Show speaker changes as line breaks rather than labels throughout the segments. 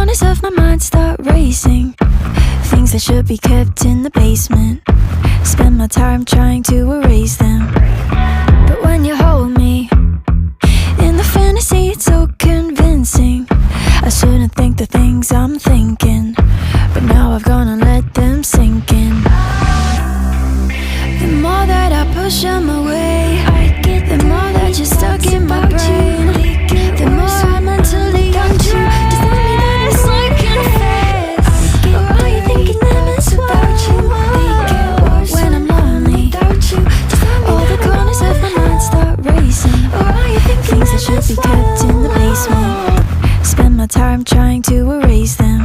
corners of my mind start racing. Things that should be kept in the basement. Spend my time trying to erase them. But when you hold me in the fantasy, it's so convincing. I shouldn't think the things I'm thinking, but now I've gone and let them sink in. The more that I push them away, the more that you're stuck in my brain. The more I mentally undress. Does that mean that it's like confess? Or are you thinking them as well? When I'm lonely, all the corners of my mind start racing. Or are you thinking things that should be kept in the basement? Spend my time trying to erase them.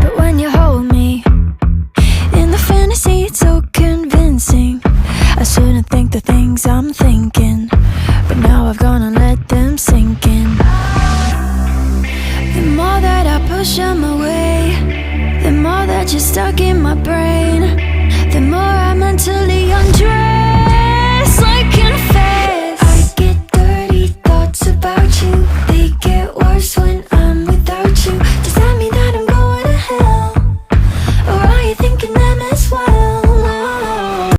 But when you hold me in the fantasy, it's so convincing. I shouldn't think the things I'm thinking, but now I've gone and let them sink in. The more that I push them away, the more that you're stuck in my brain. The more I mentally undress, I confess. I get dirty thoughts about you.